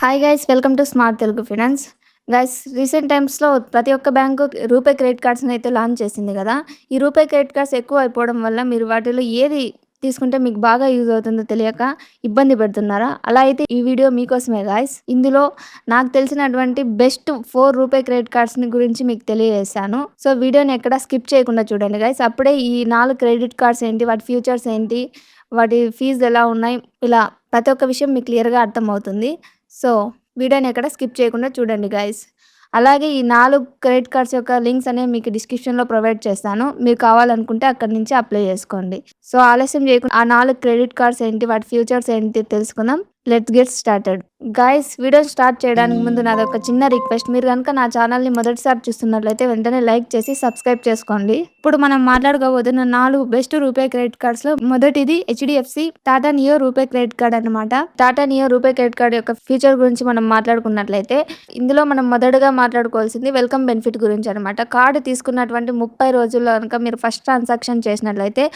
Hi guys, welcome to smart Telugu finance. Guys, recent టైమ్స్‌లో ప్రతి ఒక్క బ్యాంకు రూపే క్రెడిట్ కార్డ్స్‌ని అయితే లాంచ్ చేసింది గదా! ఈ రూపే క్రెడిట్ కార్డ్స్ ఎక్కువ అయిపోవడం వల్ల మీరు వాటిలో ఏది తీసుకుంటే మీకు బాగా యూజ్ అవుతుందో తెలియక ఇబ్బంది పడుతున్నారా? అలా అయితే ఈ వీడియో మీకోసమే గైస్. ఇందులో నాకు తెలిసినటువంటి బెస్ట్ 4 రూపే క్రెడిట్ కార్డ్స్‌ని గురించి మీకు తెలియజేశాను. సో, వీడియోని ఎక్కడ స్కిప్ చేయకుండా చూడండి గైస్. అప్పుడే ఈ 4 క్రెడిట్ కార్డ్స్ ఏంటి, వాటి ఫీచర్స్ ఏంటి, వాటి ఫీజులు ఎలా ఉన్నాయి, ఇలా ప్రతి ఒక్క విషయం మీకు క్లియర్‌గా అర్థమవుతుంది. సో, వీడియోని ఎక్కడ స్కిప్ చేయకుండా చూడండి గైస్. అలాగే ఈ 4 క్రెడిట్ కార్డ్స్ యొక్క లింక్స్ అనేవి మీకు డిస్క్రిప్షన్‌లో ప్రొవైడ్ చేస్తాను. మీరు కావాలనుకుంటే అక్కడి నుంచి అప్లై చేసుకోండి. సో, ఆలస్యం చేయకుండా ఆ 4 క్రెడిట్ కార్డ్స్ ఏంటి, వాటి ఫీచర్స్ ఏంటి తెలుసుకుందాం. Let's get started. గైస్, వీడియోని స్టార్ట్ చేయడానికి ముందు నాదొక చిన్న రిక్వెస్ట్. మీరు గనుక నా ఛానల్‌ని మొదటిసారి చూస్తున్నట్లయితే వెంటనే లైక్ చేసి సబ్స్క్రైబ్ చేసుకోండి. ఇప్పుడు మనం మాట్లాడుకోబోతున్న 4 బెస్ట్ రూపే క్రెడిట్ కార్డ్స్‌లో మొదటిది హెచ్‌డీఎఫ్‌సీ టాటా నియో రూపే క్రెడిట్ కార్డ్ అన్నమాట. టాటా నియో రూపే క్రెడిట్ కార్డ్ యొక్క ఫీచర్ గురించి మనం మాట్లాడుకున్నట్లయితే ఇందులో మనం మొదటగా మాట్లాడుకోవాల్సింది వెల్కమ్ బెనిఫిట్ గురించి అనమాట. కార్డ్ తీసుకున్నటువంటి 30 రోజుల్లో గనుక మీరు ఫస్ట్ ట్రాన్సాక్షన్ చేసినట్లయితే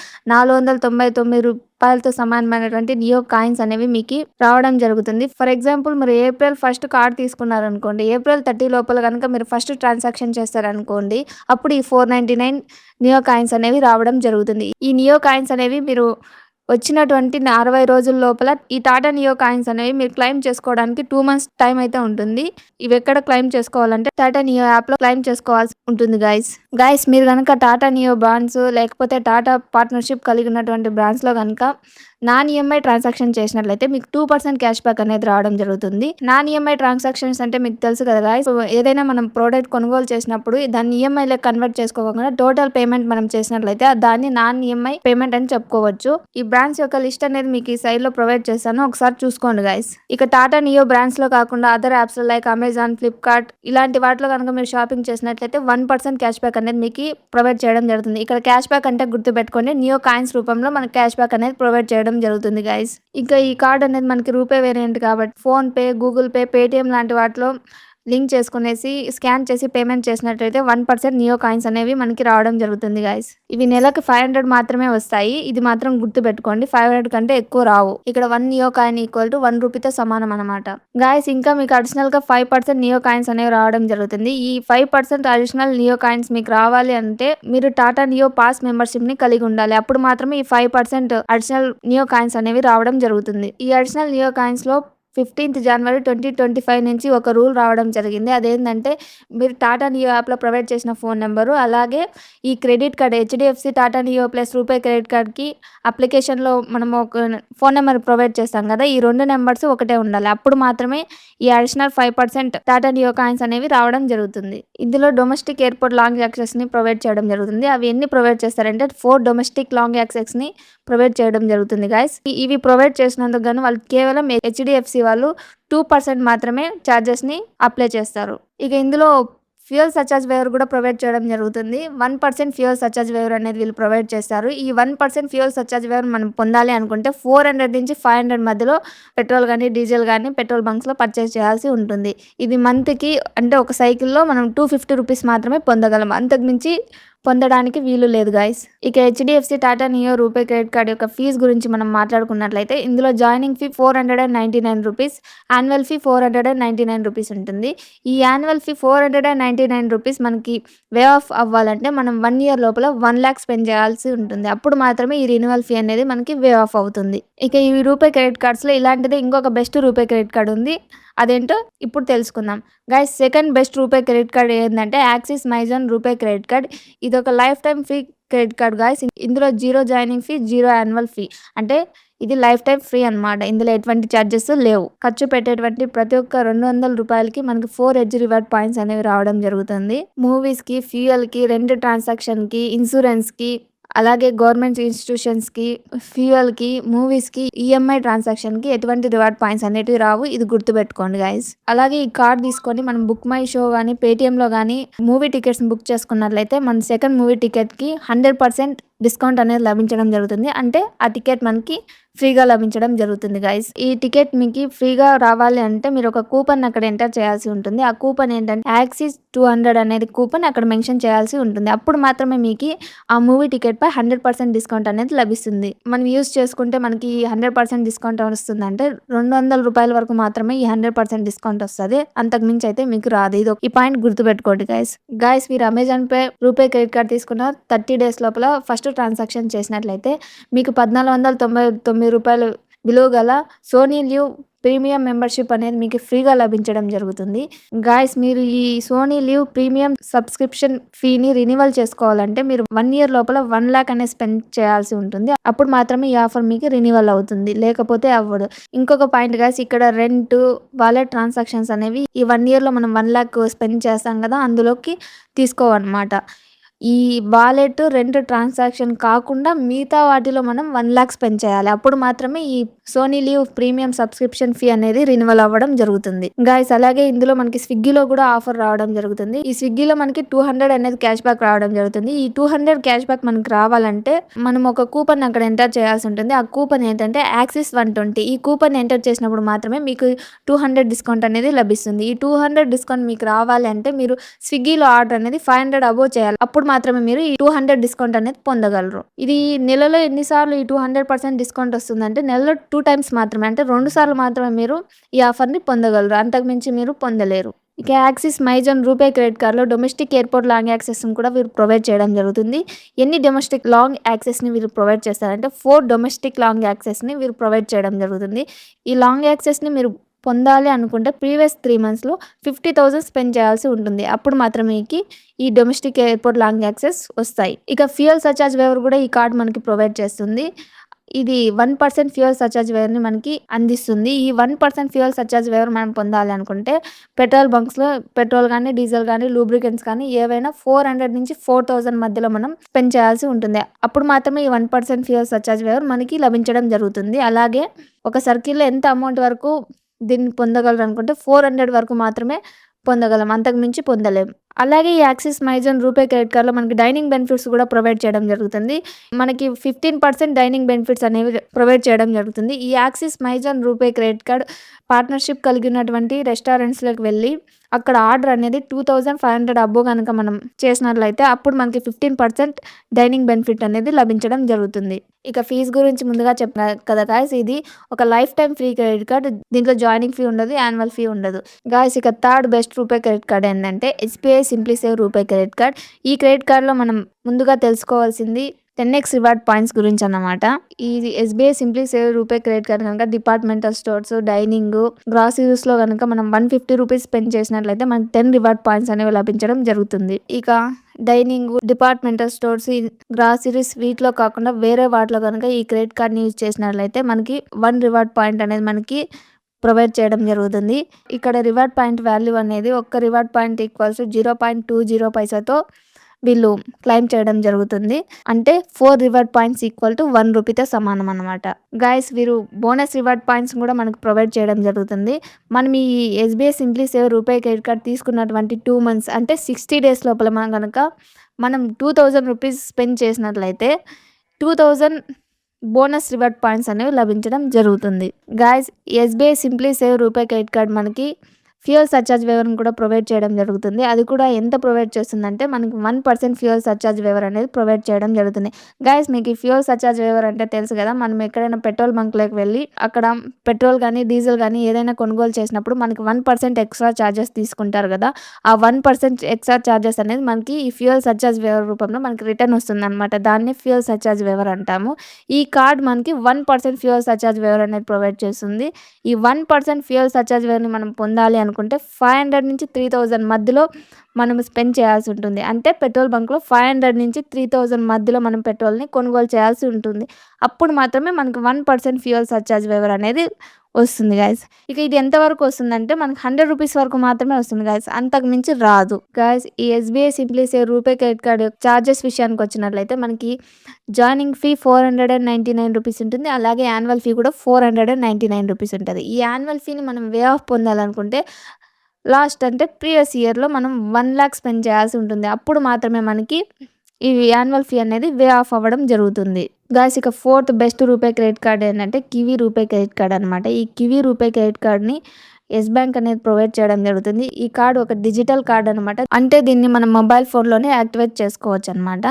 రూ. 499తో సమానమైనటువంటి నియో కాయిన్స్ అనేవి మీకి రావడం జరుగుతుంది. ఫర్ ఎగ్జాంపుల్, మీరు ఏప్రిల్ 1 కార్డ్ తీసుకున్నారనుకోండి. ఏప్రిల్ 30 లోపల గనుక మీరు ఫస్ట్ ట్రాన్సాక్షన్ చేస్తారనుకోండి. అప్పుడు ఈ 499 నియో కాయిన్స్ అనేవి రావడం జరుగుతుంది. ఈ నియో కాయిన్స్ అనేవి మీరు వచ్చినటువంటి 60 రోజుల లోపల ఈ టాటా నియో కాయిన్స్ అనేవి మీరు క్లెయిమ్ చేసుకోవడానికి 2 మంత్స్ టైం అయితే ఉంటుంది. ఇవి ఎక్కడ క్లెయిమ్ చేసుకోవాలంటే టాటా నియో యాప్‌లో క్లెయిమ్ చేసుకోవాల్సి ఉంటుంది గైస్. మీరు గనుక టాటా నియో బ్రాండ్స్ లేకపోతే టాటా పార్ట్నర్‌షిప్ కలిగి ఉన్నటువంటి బ్రాండ్స్‌లో గనుక నాన్ ఈఎంఐ ట్రాన్సాక్షన్ చేసినట్లయితే మీకు 2% క్యాష్ బ్యాక్ అనేది రావడం జరుగుతుంది. నాన్ ఈఎంఐ ట్రాన్సాక్షన్స్ అంటే మీకు తెలుసు కదా గైస్. ఏదైనా మనం ప్రోడక్ట్ కొనుగోలు చేసినప్పుడు దాన్ని ఈఎంఐలో కన్వర్ట్ చేసుకోకుండా టోటల్ పేమెంట్ మనం చేసినట్లయితే దాన్ని నాన్ ఈఎంఐ పేమెంట్ అని చెప్పుకోవచ్చు. ఈ బ్రాండ్స్ యొక్క లిస్ట్ అనేది మీకు ఈ సైడ్ లో ప్రొవైడ్ చేస్తాను, ఒకసారి చూసుకోండి గైస్. ఇక టాటా నియో బ్రాండ్స్ లో కాకుండా other apps like Amazon, Flipkart ఇలాంటి వాటిలో కనుక మీరు షాపింగ్ చేసినట్లయితే 1% క్యాష్ బ్యాక్ అనేది మీకు ప్రొవైడ్ చేయడం జరుగుతుంది. ఇక్కడ క్యాష్ బ్యాక్ అంటే గుర్తుపెట్టుకోండి, నియో కాయిన్స్ రూపంలో మనకి క్యాష్ బ్యాక్ అనేది ప్రొవైడ్ చేయడం జరుగుతుంది గైస్. ఇంకా ఈ కార్డ్ అనేది మనకి రూపే వేరియంట్ కాబట్టి phone pay, Google pay, Paytm లాంటి వాటిలో లింక్ చేసుకునేసి స్కాన్ చేసి పేమెంట్ చేసినట్లయితే 1% నియో కాయిన్స్ అనేవి మనకి రావడం జరుగుతుంది గైస్. ఇవి నెలకి 500 మాత్రమే వస్తాయి. ఇది మాత్రం గుర్తుపెట్టుకోండి, 500 కంటే ఎక్కువ రావు. ఇక్కడ 1 నియో కాయిన్ ఈక్వల్ టు 1 రూపీతో సమానం అనమాట గైస్. ఇంకా మీకు అడిషనల్ గా 5% నియో కాయిన్స్ అనేవి రావడం జరుగుతుంది. ఈ 5% అడిషనల్ నియో కాయిన్స్ మీకు రావాలి అంటే మీరు టాటా నియో పాస్ మెంబర్షిప్ ని కలిగి ఉండాలి. అప్పుడు మాత్రమే ఈ 5% అడిషనల్ నియో కాయిన్స్ అనేవి రావడం జరుగుతుంది. ఈ అడిషనల్ నియో కాయిన్స్ లో 15th జనవరి 2025 నుంచి ఒక రూల్ రావడం జరిగింది. అదేంటంటే మీరు టాటా నియో యాప్లో ప్రొవైడ్ చేసిన ఫోన్ నెంబరు అలాగే ఈ credit card HDFC Tata Neu plus RuPay credit కార్డ్కి అప్లికేషన్లో మనం ఒక ఫోన్ నెంబర్ ప్రొవైడ్ చేస్తాం కదా, ఈ 2 నెంబర్స్ ఒకటే ఉండాలి. అప్పుడు మాత్రమే ఈ అడిషనల్ 5% టాటా నియో కాయిన్స్ అనేవి రావడం జరుగుతుంది. ఇందులో డొమెస్టిక్ ఎయిర్పోర్ట్ లాంగ్ యాక్సెస్ని ప్రొవైడ్ చేయడం జరుగుతుంది. అవి ఎన్ని ప్రొవైడ్ చేస్తారంటే 4 డొమెస్టిక్ లాంగ్ యాక్సెస్ని ప్రొవైడ్ చేయడం జరుగుతుంది గైస్. ఇవి ప్రొవైడ్ చేసినందుకు గాను వాళ్ళు కేవలం హెచ్డిఎఫ్సి వాళ్ళు 2% మాత్రమే ఛార్జెస్ ని అప్లై చేస్తారు. ఇక ఇందులో ఫ్యూయల్ సర్చార్జ్ వేవర్ కూడా ప్రొవైడ్ చేయడం జరుగుతుంది. 1% ఫ్యూయల్ సర్చార్జ్ వేవర్ అనేది వీళ్ళు ప్రొవైడ్ చేస్తారు. ఈ 1% ఫ్యూయల్ సర్చార్జ్ వేవర్ మనం పొందాలి అనుకుంటే 400 నుంచి 500 మధ్యలో పెట్రోల్ కానీ డీజిల్ కానీ పెట్రోల్ బంక్స్ లో పర్చేస్ చేయాల్సి ఉంటుంది. ఇది మంత్ కి అంటే ఒక సైకిల్లో మనం 250 రూపీస్ మాత్రమే పొందగలం, అంతకుమించి పొందడానికి వీలు లేదు గైస్. ఇక HDFC Tata Neu RuPay credit card యొక్క ఫీజు గురించి మనం మాట్లాడుకున్నట్లయితే ఇందులో joining fee 499 rupees, annual fee 499 rupees ఉంటుంది. ఈ యాన్యువల్ ఫీ 499 రూపీస్ మనకి వే ఆఫ్ అవ్వాలంటే మనం 1 ఇయర్ లోపల 1 లాక్ స్పెండ్ చేయాల్సి ఉంటుంది. అప్పుడు మాత్రమే ఈ రిన్యువల్ ఫీ అనేది మనకి వే ఆఫ్ అవుతుంది. ఇక ఈ రూపే క్రెడిట్ కార్డ్స్లో ఇలాంటిదే ఇంకొక బెస్ట్ రూపే క్రెడిట్ కార్డ్ ఉంది. అదేంటో ఇప్పుడు తెలుసుకుందాం guys. Second best RuPay credit card ఏంటంటే axis MyZone RuPay credit card. ఇది ఒక life time free credit card guys. ఇందులో 0 జాయినింగ్ ఫీ, 0 యాన్యువల్ ఫీ, అంటే ఇది లైఫ్ టైం ఫ్రీ అనమాట. ఇందులో ఎటువంటి ఛార్జెస్ లేవు. ఖర్చు పెట్టేటువంటి ప్రతి ఒక్క 200 రూపాయలకి మనకి 4 ఎడ్జ్ రివార్డ్ పాయింట్స్ అనేవి రావడం జరుగుతుంది. మూవీస్ కి, ఫ్యూయల్ కి, రెంట్ ట్రాన్సాక్షన్ కి, ఇన్సూరెన్స్ కి, అలాగే గవర్నమెంట్ ఇన్స్టిట్యూషన్స్కి, ఫ్యూయల్కి, మూవీస్కి, ఈఎంఐ ట్రాన్సాక్షన్కి ఎటువంటి రివార్డ్ పాయింట్స్ అనేటివి రావు. ఇది గుర్తుపెట్టుకోండి గైస్. అలాగే ఈ కార్డ్ తీసుకొని మనం బుక్ మై షో కానీ పేటిఎంలో కానీ మూవీ టికెట్స్ బుక్ చేసుకున్నట్లయితే మన సెకండ్ మూవీ టికెట్కి 100% డిస్కౌంట్ అనేది లభించడం జరుగుతుంది. అంటే ఆ టికెట్ మనకి ఫ్రీగా లభించడం జరుగుతుంది గైస్. ఈ టికెట్ మీకు ఫ్రీగా రావాలి అంటే మీరు ఒక కూపన్ అక్కడ ఎంటర్ చేయాల్సి ఉంటుంది. ఆ కూపన్ ఏంటంటే యాక్సిస్ 200 అనేది కూపన్ అక్కడ మెన్షన్ చేయాల్సి ఉంటుంది. అప్పుడు మాత్రమే మీకు ఆ మూవీ టికెట్ పై 100% డిస్కౌంట్ అనేది లభిస్తుంది. మనం యూజ్ చేసుకుంటే మనకి 100% డిస్కౌంట్ వస్తుందంటే ₹200 వరకు మాత్రమే ఈ 100% డిస్కౌంట్ వస్తది. అంతకు మించి అయితే మీకు రాదు. ఈ పాయింట్ గుర్తుపెట్టుకోండి గైస్. మీరు Amazon pay RuPay credit card తీసుకున్న 30 డేస్ లోపల ఫస్ట్ ట్రాన్సాక్షన్ చేసినట్లయితే మీకు ₹1499 విలువ గల సోనీ లివ్ ప్రీమియం మెంబర్షిప్ అనేది మీకు ఫ్రీగా లభించడం జరుగుతుంది. మీరు ఈ సోనీ లివ్ ప్రీమియం సబ్స్క్రిప్షన్ ఫీని రినివల్ చేసుకోవాలంటే మీరు 1 ఇయర్ లోపల 1 లాక్ అనేది స్పెండ్ చేయాల్సి ఉంటుంది. అప్పుడు మాత్రమే ఈ ఆఫర్ మీకు రినివల్ అవుతుంది. లేకపోతే అవ్వదు. ఇంకొక పాయింట్ ఇక్కడ రెంట్, వాలెట్ ట్రాన్సాక్షన్స్ అనేవి ఈ 1 ఇయర్‌లో మనం 1 లాక్ స్పెండ్ చేస్తాం కదా! అందులోకి తీసుకోవన్నమాట. ఈ వాలెట్, రెంట్ ట్రాన్సాక్షన్ కాకుండా మిగతా వాటిలో మనం 1 లాక్ స్పెండ్ చేయాలి. అప్పుడు మాత్రమే ఈ Sony live premium subscription fee అనేది రినివల్ అవ్వడం జరుగుతుంది. అలాగే ఇందులో మనకి స్విగ్గీలో కూడా ఆఫర్ రావడం జరుగుతుంది. ఈ స్విగ్గీలో మనకి 200 అనేది క్యాష్ బ్యాక్ రావడం జరుగుతుంది. ఈ 200 క్యాష్ బ్యాక్ మనకి రావాలంటే మనం ఒక కూపన్ అక్కడ ఎంటర్ చేయాల్సి ఉంటుంది. ఆ కూపన్ ఏంటంటే యాక్సిస్ 120. ఈ కూపన్ ఎంటర్ చేసినప్పుడు మాత్రమే మీకు 200 డిస్కౌంట్ అనేది లభిస్తుంది. ఈ 200 డిస్కౌంట్ మీకు రావాలి అంటే మీరు స్విగ్గీలో ఆర్డర్ అనేది 500 అబోవ్ చేయాలి. అప్పుడు మాత్రమే మీరు ఈ 200 డిస్కౌంట్ అనేది పొందగలరు. ఇది నెలలో ఎన్నిసార్లు ఈ 200% డిస్కౌంట్ వస్తుందంటే నెలలో 2 టైమ్స్ మాత్రమే, అంటే 2 సార్లు మాత్రమే మీరు ఈ ఆఫర్‌ని పొందగలరు. అంతకు మించి మీరు పొందలేరు. యాక్సిస్ మైజాన్ రూపే క్రెడిట్ కార్డ్‌లో డొమెస్టిక్ ఎయిర్‌పోర్ట్ లాంగ్ యాక్సెస్‌ని కూడా వీరు ప్రొవైడ్ చేయడం జరుగుతుంది. ఎన్ని డొమెస్టిక్ లాంగ్ యాక్సెస్‌ని వీరు ప్రొవైడ్ చేస్తారంటే 4 డొమెస్టిక్ లాంగ్ యాక్సెస్‌ని వీరు ప్రొవైడ్ చేయడం జరుగుతుంది. ఈ లాంగ్ యాక్సెస్‌ని మీరు పొందాలి అనుకుంటే ప్రీవియస్ 3 మంత్స్‌లో 50,000 స్పెండ్ చేయాల్సి ఉంటుంది. అప్పుడు మాత్రమే మీకు ఈ డొమెస్టిక్ ఎయిర్‌పోర్ట్ లాంగ్ యాక్సెస్ వస్తాయి. ఫ్యూయల్ సర్చార్జ్ వేవర్ కూడా ఈ కార్డ్ మనకి ప్రొవైడ్ చేస్తుంది. ఇది 1% ఫ్యూయల్ సర్చార్జ్ వేవర్‌ని మనకి అందిస్తుంది. ఈ 1% ఫ్యూయల్ సర్చార్జ్ వేవర్ మనం పొందాలి అనుకుంటే పెట్రోల్ బంక్స్‌లో పెట్రోల్ గానీ, డీజిల్ గానీ, లూబ్రికెంట్స్ కానీ ఏవైనా 400 నుంచి 4,000 మధ్యలో మనం స్పెండ్ చేయాల్సి ఉంటుంది. అప్పుడు మాత్రమే ఈ 1% ఫ్యూయల్ సర్చార్జ్ వేవర్ మనకి లభించడం జరుగుతుంది. అలాగే ఒక సర్కిల్‌లో ఎంత అమౌంట్ వరకు దీన్ని పొందగలరు అనుకుంటే 400 వరకు మాత్రమే పొందగలం. అంతకు మించి పొందలేం. అలాగే ఈ యాక్సిస్ మైజాన్ రూపే క్రెడిట్ కార్డ్‌లో మనకి డైనింగ్ బెనిఫిట్స్ కూడా ప్రొవైడ్ చేయడం జరుగుతుంది. మనకి 15% డైనింగ్ బెనిఫిట్స్ అనేవి ప్రొవైడ్ చేయడం జరుగుతుంది. ఈ Axis MyZone RuPay credit card partnership కలిగినటువంటి రెస్టారెంట్స్‌లోకి వెళ్ళి అక్కడ ఆర్డర్ అనేది 2500 అబోవ్ గనక మనం చేసినట్లయితే అప్పుడు మనకి 15% డైనింగ్ బెనిఫిట్ అనేది లభించడం జరుగుతుంది. ఫీజ్ గురించి ముందుగా చెప్పినా కదా గైస్, ఇది ఒక life time free credit card. దీంట్లో జాయినింగ్ ఫీ ఉండదు, యాన్యువల్ ఫీ ఉండదు. Third best RuPay credit card ఏంటంటే SBI simply save RuPay credit card. ఈ క్రెడిట్ కార్డ్‌లో మనం ముందుగా తెలుసుకోవాల్సింది 10x రివార్డ్ పాయింట్స్ గురించి అన్నమాట. ఈ SBI simply save RuPay credit card కనుక డిపార్ట్మెంటల్ స్టోర్స్, డైనింగ్, గ్రాసరీస్‌లో గనుక మనం ₹150 స్పెండ్ చేసినట్లయితే మనకి 10 రివార్డ్ పాయింట్స్ అనేవి లభించడం జరుగుతుంది. డైనింగ్, డిపార్ట్మెంటల్ స్టోర్స్, గ్రాసరీస్ వీటిలో కాకుండా వేరే వాటిలో గనుక ఈ క్రెడిట్ కార్డ్‌ని యూజ్ చేసినట్లయితే మనకి 1 రివార్డ్ పాయింట్ అనేది మనకి ప్రొవైడ్ చేయడం జరుగుతుంది. రివార్డ్ పాయింట్ వాల్యూ అనేది ఒక్క రివార్డ్ పాయింట్ ఈక్వల్స్ 0.20 పైసాతో వీళ్ళు క్లెయిమ్ చేయడం జరుగుతుంది. అంటే 4 రివార్డ్ పాయింట్స్ ఈక్వల్ టు ₹1 సమానం అన్నమాట. వీరు బోనస్ రివార్డ్ పాయింట్స్ కూడా మనకు ప్రొవైడ్ చేయడం జరుగుతుంది. మనం ఈ SBI simply save RuPay credit card తీసుకున్నటువంటి 2 మంత్స్ అంటే 60 డేస్ లోపల మనం ₹2000 స్పెండ్ చేసినట్లయితే 2000 బోనస్ రివార్డ్ పాయింట్స్ అనేవి లభించడం జరుగుతుంది. SBI simply save RuPay credit card మనకి ఫ్యూయల్ సర్చార్జ్ వేవర్‌ని కూడా ప్రొవైడ్ చేయడం జరుగుతుంది. అది కూడా ఎంత ప్రొవైడ్ చేస్తుందంటే మనకి 1% ఫ్యూయల్ సర్చార్జ్ వేవర్ అనేది ప్రొవైడ్ చేయడం జరుగుతుంది. మీకు ఈ ఫ్యూయల్ సర్చార్జ్ వేవర్ అంటే తెలుసు కదా! మనం ఎక్కడైనా పెట్రోల్ బంక్‌లోకి వెళ్ళి అక్కడ పెట్రోల్ గానీ, డీజిల్ గానీ ఏదైనా కొనుగోలు చేసినప్పుడు మనకి 1% ఎక్స్‌ట్రా చార్జెస్ తీసుకుంటారు కదా! ఆ 1% ఎక్స్‌ట్రా చార్జెస్ అనేది మనకి ఈ ఫ్యూయల్ సర్చార్జ్ వేవర్ రూపంలో మనకి రిటర్న్ వస్తుందన్నమాట. దాన్ని ఫ్యూయల్ సర్చార్జ్ వేవర్ అంటాము. ఈ కార్డ్ మనకి 1% ఫ్యూయల్ సర్చార్జ్ వేవర్ అనేది ప్రొవైడ్ చేస్తుంది. ఈ 1% ఫ్యూయల్ సర్చార్జ్ వేవర్‌ని మనం పొందాలి అనుకుంటే 500 నుంచి 3000 మధ్యలో మనం స్పెండ్ చేయాల్సి ఉంటుంది. అంటే పెట్రోల్ బంక్‌లో 500 నుంచి 3000 మధ్యలో మనం పెట్రోల్‌ని కొనుగోలు చేయాల్సి ఉంటుంది. అప్పుడు మాత్రమే మనకి 1% ఫ్యూయల్ సర్చార్జ్ వేవర్ అనేది వస్తుంది గైస్. ఇది ఎంతవరకు వస్తుందంటే మనకి ₹100 వరకు మాత్రమే వస్తుంది గైస్. అంతకు మించి రాదు. ఈ SBI simply save RuPay credit card charges విషయానికి వచ్చినట్లయితే మనకి జాయినింగ్ ఫీ ₹499 ఉంటుంది. అలాగే యాన్యువల్ ఫీ కూడా ₹499 ఉంటది. ఈ యాన్యువల్ ఫీని మనం వే ఆఫ్ పొందాలనుకుంటే లాస్ట్ అంటే ప్రీవియస్ ఇయర్‌లో మనం 1 లాక్ స్పెండ్ చేయాల్సి ఉంటుంది. అప్పుడు మాత్రమే మనకి ఈ యాన్యువల్ ఫీ అనేది వే ఆఫ్ అవ్వడం జరుగుతుంది. గాయ్స్ ఇక fourth best RuPay credit card ఏంటంటే కివీ రూపే క్రెడిట్ కార్డ్ అనమాట. ఈ కివీ రూపే క్రెడిట్ కార్డ్‌ని యెస్ బ్యాంక్ అనేది ప్రొవైడ్ చేయడం జరుగుతుంది. ఈ కార్డ్ ఒక డిజిటల్ కార్డ్ అనమాట. అంటే దీన్ని మనం మొబైల్ ఫోన్‌లోనే యాక్టివేట్ చేసుకోవచ్చనమాట.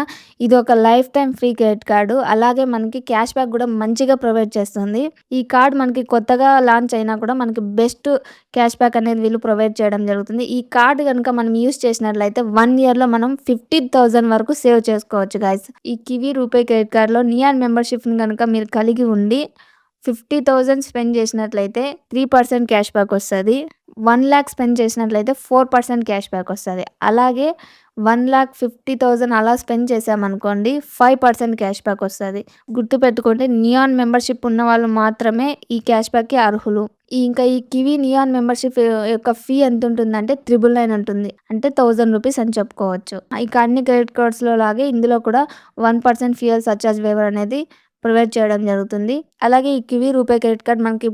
ఇది ఒక life time free credit card. అలాగే మనకి క్యాష్ బ్యాక్ గూడా మంచిగా ప్రొవైడ్ చేస్తుంది. ఈ కార్డ్ మనకి కొత్తగా లాంచ్ అయినా కూడా మనకి బెస్ట్ క్యాష్ బ్యాక్ అనేది వీళ్ళు ప్రొవైడ్ చేయడం జరుగుతుంది. ఈ కార్డ్ గనుక మనం యూజ్ చేసినట్లయితే 1 ఇయర్‌లో మనం 50,000 వరకు సేవ్ చేసుకోవచ్చు గాయ్స్. ఈ కివీ రూపే క్రెడిట్ కార్డ్‌లో నియాన్ మెంబర్‌షిప్‌ని గనుక మీరు కలిగి ఉండి 50,000 స్పెండ్ చేసినట్లయితే 3% క్యాష్ బ్యాక్ వస్తది. 1,00,000 స్పెండ్ చేసినట్లయితే 4% క్యాష్ బ్యాక్ వస్తది. అలాగే 1,50,000 అలా స్పెండ్ చేశామనుకోండి 5% క్యాష్ బ్యాక్ వస్తది. గుర్తుపెట్టుకోండి, నియాన్ మెంబర్‌షిప్ ఉన్నవాళ్ళు మాత్రమే ఈ క్యాష్ బ్యాక్‌కి అర్హులు. ఇంకా ఈ కివీ నియాన్ మెంబర్‌షిప్ యొక్క ఫీ ఎంతుంటుందంటే 999 ఉంటుంది. అంటే ₹1000 అని చెప్పుకోవచ్చు. ఇక అన్ని క్రెడిట్ కార్డ్స్‌లో లాగే ఇందులో కూడా 1% ఫ్యూయల్ సర్చార్జ్ వేవర్ అనేది ప్రొవైడ్ చేయడం జరుగుతుంది. అలాగే ఈ కివీ రూపే క్రెడిట్ కార్డ్ మనకి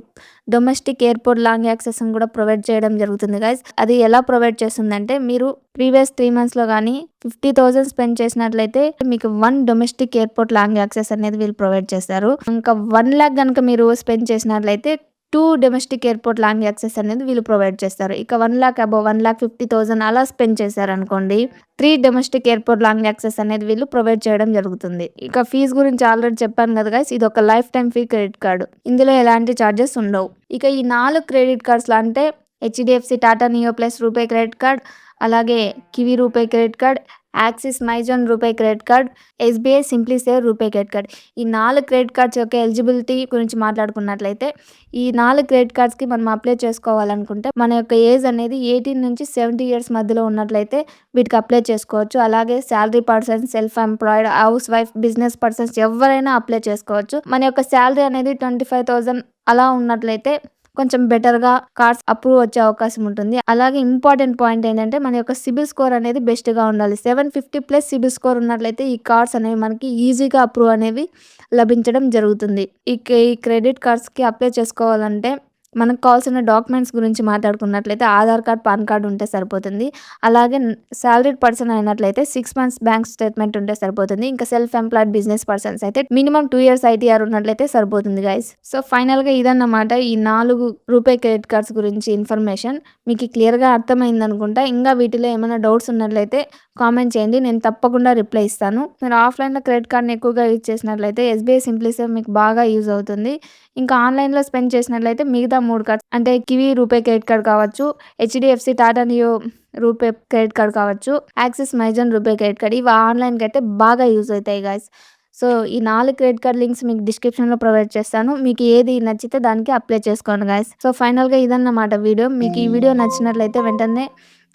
డొమెస్టిక్ ఎయిర్‌పోర్ట్ లాంగ్ యాక్సెస్‌ని కూడా ప్రొవైడ్ చేయడం జరుగుతుంది గాయ్స్. అది ఎలా ప్రొవైడ్ చేస్తుందంటే మీరు ప్రీవియస్ 3 మంత్స్‌లో గానీ 50,000 స్పెండ్ చేసినట్లయితే మీకు 1 డొమెస్టిక్ ఎయిర్‌పోర్ట్ లాంగ్ యాక్సెస్ అనేది వీళ్ళు ప్రొవైడ్ చేస్తారు. ఇంకా 1,00,000 గనుక మీరు స్పెండ్ చేసినట్లయితే 2 డొమెస్టిక్ ఎయిర్‌పోర్ట్ లాంగ్ యాక్సెస్ అనేది వీళ్ళు ప్రొవైడ్ చేస్తారు. ఇక 1,00,000 అబోవ్ 1,50,000 అలా స్పెండ్ చేశారనుకోండి 3 డొమెస్టిక్ ఎయిర్‌పోర్ట్ లాంగ్ యాక్సెస్ అనేది వీళ్ళు ప్రొవైడ్ చేయడం జరుగుతుంది. ఇక ఫీజ్ గురించి ఆల్రెడీ చెప్పాను కదా గైస్, ఇది ఒక life time free credit card. ఇందులో ఎలాంటి చార్జెస్ ఉండవు. ఇక ఈ 4 క్రెడిట్ కార్డ్స్‌లో అంటే HDFC Tata Neu plus RuPay credit card, అలాగే Kiwi RuPay credit card, Axis MyZone RuPay credit card, SBI simply save RuPay credit card. ఈ 4 క్రెడిట్ కార్డ్స్ యొక్క ఎలిజిబిలిటీ గురించి మాట్లాడుకున్నట్లయితే ఈ 4 క్రెడిట్ కార్డ్స్‌కి మనం అప్లై చేసుకోవాలనుకుంటే మన యొక్క ఏజ్ అనేది 18 నుంచి 70 ఇయర్స్ మధ్యలో ఉన్నట్లయితే వీటికి అప్లై చేసుకోవచ్చు. అలాగే salary persons, self employed, house wife, business persons ఎవరైనా అప్లై చేసుకోవచ్చు. మన యొక్క సాలరీ అనేది 25,000 అలా ఉన్నట్లయితే కొంచెం బెటర్‌గా కార్డ్స్ అప్రూవ్ వచ్చే అవకాశం ఉంటుంది. అలాగే ఇంపార్టెంట్ పాయింట్ ఏంటంటే మన యొక్క సిబిల్ స్కోర్ అనేది బెస్ట్‌గా ఉండాలి. 750+ సిబిల్ స్కోర్ ఉన్నట్లయితే ఈ కార్డ్స్ అనేవి మనకి ఈజీగా అప్రూవ్ అనేవి లభించడం జరుగుతుంది. ఈ క్రెడిట్ కార్డ్స్‌కి అప్లై చేసుకోవాలంటే మనకు కావాల్సిన డాక్యుమెంట్స్ గురించి మాట్లాడుకున్నట్లయితే ఆధార్ కార్డ్, పాన్ కార్డ్ ఉంటే సరిపోతుంది. అలాగే సాలరీడ్ పర్సన్ అయినట్లయితే 6 మంత్స్ బ్యాంక్ స్టేట్మెంట్ ఉంటే సరిపోతుంది. ఇంకా సెల్ఫ్ ఎంప్లాయిడ్ బిజినెస్ పర్సన్స్ అయితే మినిమమ్ 2 ఇయర్స్ ఐటీఆర్ ఉన్నట్లయితే సరిపోతుంది గైస్. సో ఫైనల్‌గా ఇదన్నమాట ఈ 4 రూపే క్రెడిట్ కార్డ్స్ గురించి ఇన్ఫర్మేషన్. మీకు క్లియర్‌గా అర్థమైందనుకుంటా. ఇంకా వీటిలో ఏమైనా డౌట్స్ ఉన్నట్లయితే కామెంట్ చేయండి. నేను తప్పకుండా రిప్లై ఇస్తాను. మీరు ఆఫ్‌లైన్‌లో క్రెడిట్ కార్డ్‌ని ఎక్కువగా యూజ్ చేసినట్లయితే ఎస్‌బీఐ సింప్లీ సేవ్ మీకు బాగా యూజ్ అవుతుంది. ఇంకా ఆన్‌లైన్‌లో స్పెండ్ చేసినట్లయితే మిగతా 3 కార్డ్స్ అంటే కివీ రూపే క్రెడిట్ కార్డ్ కావచ్చు, HDFC Tata Neu RuPay credit card కావచ్చు, axis MyZone RuPay credit card ఇవి ఆన్‌లైన్‌కి అయితే బాగా యూజ్ అవుతాయి గైస్. సో ఈ 4 క్రెడిట్ కార్డ్ లింక్స్ మీకు డిస్క్రిప్షన్‌లో ప్రొవైడ్ చేస్తాను. మీకు ఏది నచ్చితే దానికి అప్లై చేసుకోండి గైస్. సో ఫైనల్‌గా ఇదన్నమాట వీడియో. మీకు ఈ వీడియో నచ్చినట్లయితే వెంటనే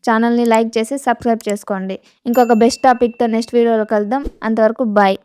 ఛానల్‌ని లైక్ చేసి సబ్స్క్రైబ్ చేసుకోండి. ఇంకొక బెస్ట్ టాపిక్‌తో నెక్స్ట్ వీడియోలో కలుద్దాం. అంతవరకు బాయ్.